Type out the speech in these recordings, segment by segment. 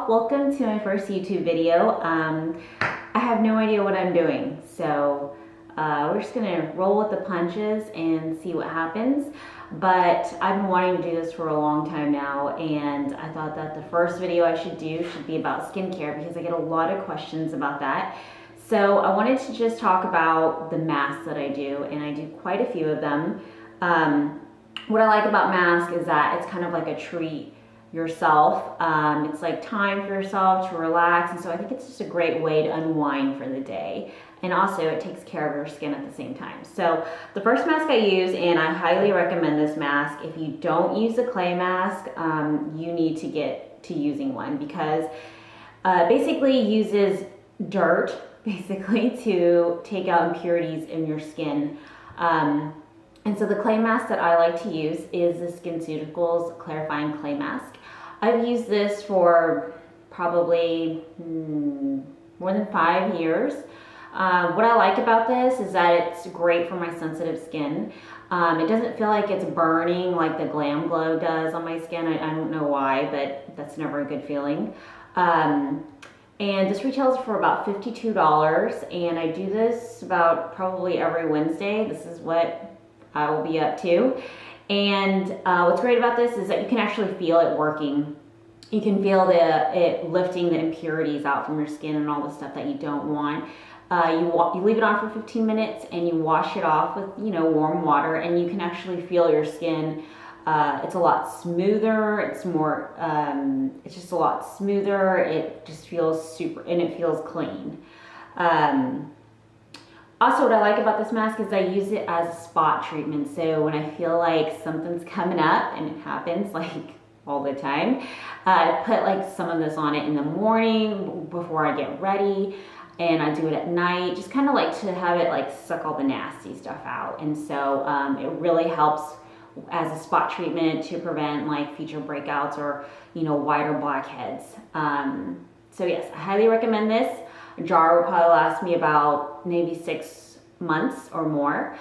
y'all, welcome to my first YouTube video. I have no idea what I'm doing, so we're just gonna roll with the punches and see what happens. But I've been wanting to do this for a long time now, and I thought that the first video I should do should be about skincare because I get a lot of questions about that. So I wanted to just talk about the masks that I do, and I do quite a few of them. What I like about masks is that it's kind of like a treat yourself. It's like time for yourself to relax, and so I think it's just a great way to unwind for the day, and also it takes care of your skin at the same time. So the first mask I use, and I highly recommend this mask, if you don't use a clay mask, you need to get to using one because basically uses dirt basically to take out impurities in your skin. And so the clay mask that I like to use is the SkinCeuticals Clarifying Clay Mask. I've used this for probably more than 5 years. What I like about this is that it's great for my sensitive skin. It doesn't feel like it's burning like the Glam Glow does on my skin. I don't know why, but that's never a good feeling. And this retails for about $52, and I do this about probably every Wednesday. This is what I will be up to. And what's great about this is that you can actually feel it working. You can feel it lifting the impurities out from your skin and all the stuff that you don't want. You leave it on for 15 minutes and you wash it off with warm water, and you can actually feel your skin. It's a lot smoother. It's more. It's just a lot smoother. It just feels super, and it feels clean. Also, what I like about this mask is I use it as a spot treatment. So when I feel like something's coming up, and it happens like all the time, I put like some of this on it in the morning before I get ready, and I do it at night, just kind of like to have it like suck all the nasty stuff out. And so it really helps as a spot treatment to prevent like future breakouts or white or blackheads. So yes, I highly recommend this. A jar will probably last me about maybe 6 months or more.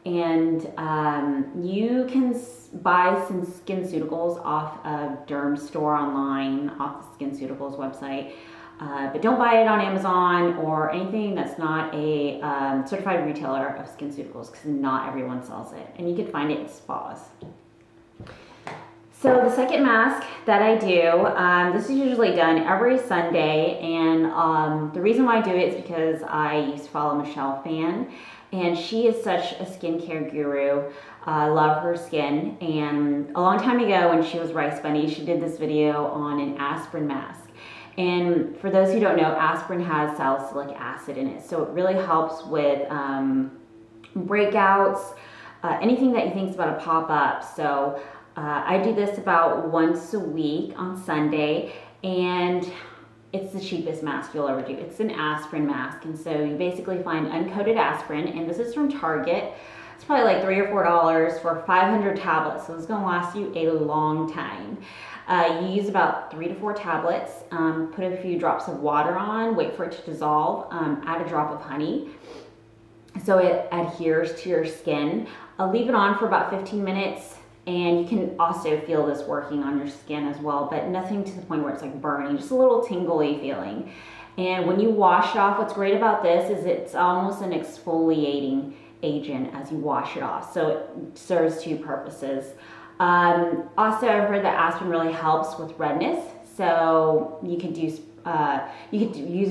And you can buy some SkinCeuticals off of Derm Store online, off the SkinCeuticals website. But don't buy it on Amazon or anything that's not a certified retailer of SkinCeuticals, because not everyone sells it. And you can find it in spas. So the second mask that I do, this is usually done every Sunday, and the reason why I do it is because I used to follow Michelle Phan, and she is such a skincare guru. I love her skin, and a long time ago when she was Rice Bunny, she did this video on an aspirin mask. And for those who don't know, aspirin has salicylic acid in it, so it really helps with breakouts, anything that you think is about to pop up. So I do this about once a week on Sunday, and it's the cheapest mask you'll ever do. It's an aspirin mask, and so you basically find uncoated aspirin, and this is from Target. It's probably like $3 or $4 for 500 tablets, so it's gonna last you a long time. You use about 3 to 4 tablets, put a few drops of water on, wait for it to dissolve, add a drop of honey so it adheres to your skin. Leave it on for about 15 minutes. And you can also feel this working on your skin as well, but nothing to the point where it's like burning, just a little tingly feeling. And when you wash it off, what's great about this is it's almost an exfoliating agent as you wash it off. So it serves two purposes. Also, I've heard that aspirin really helps with redness. So you could use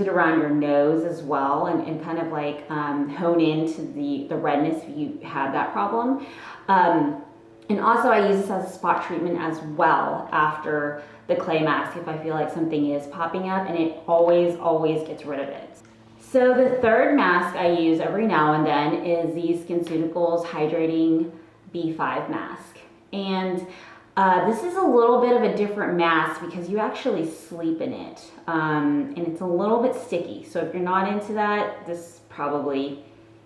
it around your nose as well, and kind of like hone into the redness if you have that problem. And also I use this as a spot treatment as well after the clay mask if I feel like something is popping up, and it always gets rid of it. So the third mask I use every now and then is the SkinCeuticals Hydrating B5 mask. And this is a little bit of a different mask because you actually sleep in it. And it's a little bit sticky. So if you're not into that, this probably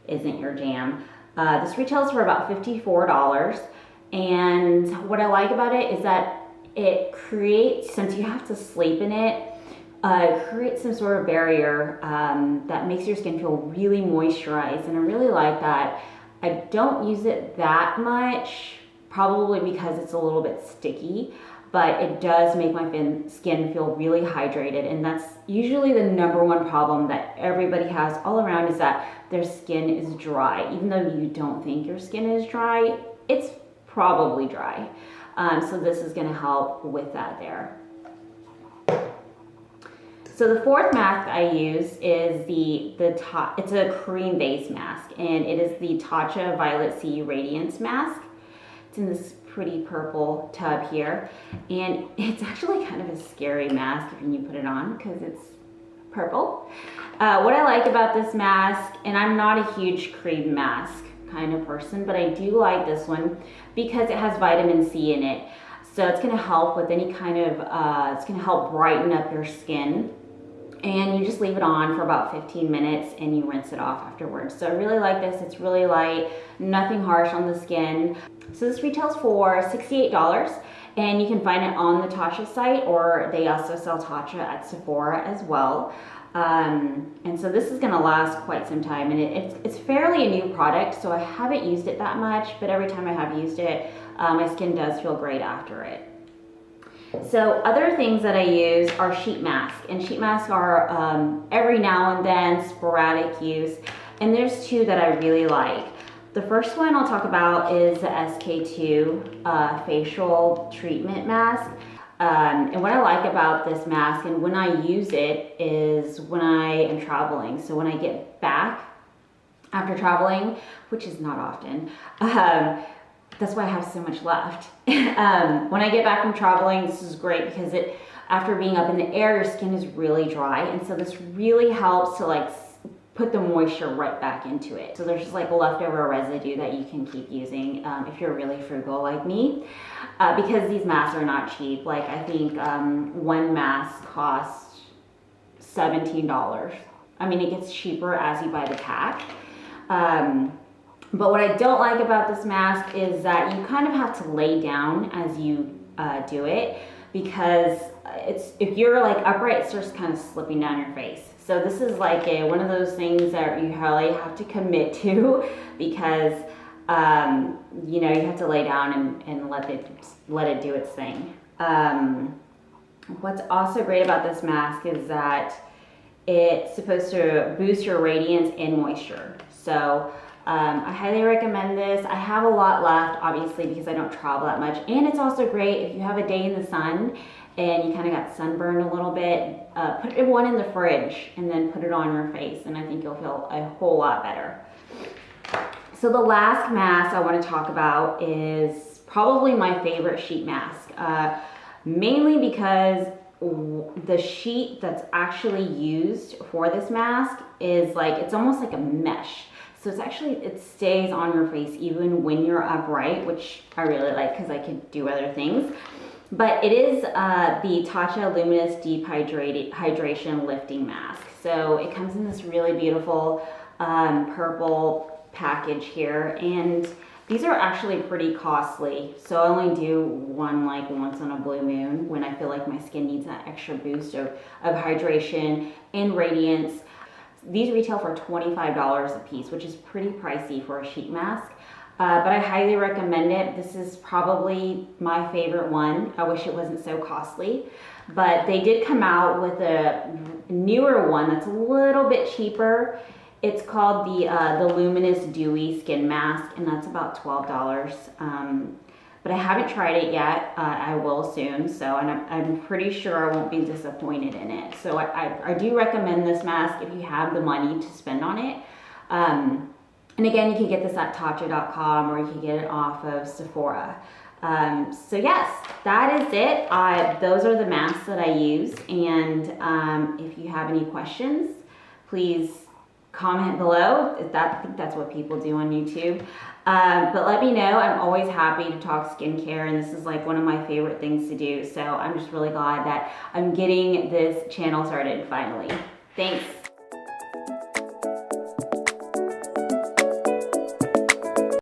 isn't your jam. This retails for about $54. And what I like about it is that it creates, since you have to sleep in it, it creates some sort of barrier that makes your skin feel really moisturized, and I really like that. I don't use it that much, probably because it's a little bit sticky. but it does make my skin feel really hydrated, and that's usually the #1 problem that everybody has all around, is that their skin is dry. Even though you don't think your skin is dry, it's probably dry. So this is gonna help with that there. So the 4th mask I use is it's a cream based mask, and it is the Tatcha Violet Sea Radiance Mask. It's in this pretty purple tub here, and it's actually kind of a scary mask when you put it on because it's purple. What I like about this mask, and I'm not a huge cream mask kind of person, but I do like this one because it has vitamin C in it. So it's gonna help with any kind of, it's gonna help brighten up your skin. And you just leave it on for about 15 minutes and you rinse it off afterwards. So I really like this. It's really light, nothing harsh on the skin. So this retails for $68, and you can find it on the Tatcha site, or they also sell Tatcha at Sephora as well. And so this is gonna last quite some time, and it's fairly a new product, so I haven't used it that much, but every time I have used it, my skin does feel great after it. So other things that I use are sheet masks, and sheet masks are every now and then sporadic use, and there's 2 that I really like. The first one I'll talk about is the SK2 facial treatment mask. And what I like about this mask, and when I use it, is when I am traveling. So when I get back after traveling, which is not often, that's why I have so much left. When I get back from traveling, this is great because after being up in the air, your skin is really dry. And so this really helps to like put the moisture right back into it. So there's just like leftover residue that you can keep using if you're really frugal like me. Because these masks are not cheap. Like I think one mask costs $17. I mean, it gets cheaper as you buy the pack. But what I don't like about this mask is that you kind of have to lay down as you do it, because if you're like upright, it starts kind of slipping down your face. So this is like one of those things that you really have to commit to, because you know, you have to lay down and let it do its thing. What's also great about this mask is that it's supposed to boost your radiance and moisture. So I highly recommend this. I have a lot left, obviously, because I don't travel that much. And it's also great if you have a day in the sun and you kind of got sunburned a little bit, put one in the fridge and then put it on your face, and I think you'll feel a whole lot better. So the last mask I want to talk about is probably my favorite sheet mask, mainly because the sheet that's actually used for this mask is like, it's almost like a mesh. So it stays on your face even when you're upright, which I really like because I can do other things. But it is the Tatcha Luminous Deep Hydration Lifting Mask. So it comes in this really beautiful purple package here, and these are actually pretty costly. So I only do one like once on a blue moon when I feel like my skin needs that extra boost of hydration and radiance. These retail for $25 a piece, which is pretty pricey for a sheet mask, but I highly recommend it. This is probably my favorite one. I wish it wasn't so costly, but they did come out with a newer one that's a little bit cheaper. It's called the Luminous Dewy Skin Mask, and that's about $12. But I haven't tried it yet. I will soon, so, and I'm pretty sure I won't be disappointed in it. So I do recommend this mask if you have the money to spend on it. And again, you can get this at Tatcha.com, or you can get it off of Sephora. So yes, that is it. Those are the masks that I use, and if you have any questions, please comment below. I think that's what people do on YouTube. But let me know. I'm always happy to talk skincare, and this is like one of my favorite things to do. So I'm just really glad that I'm getting this channel started finally. Thanks.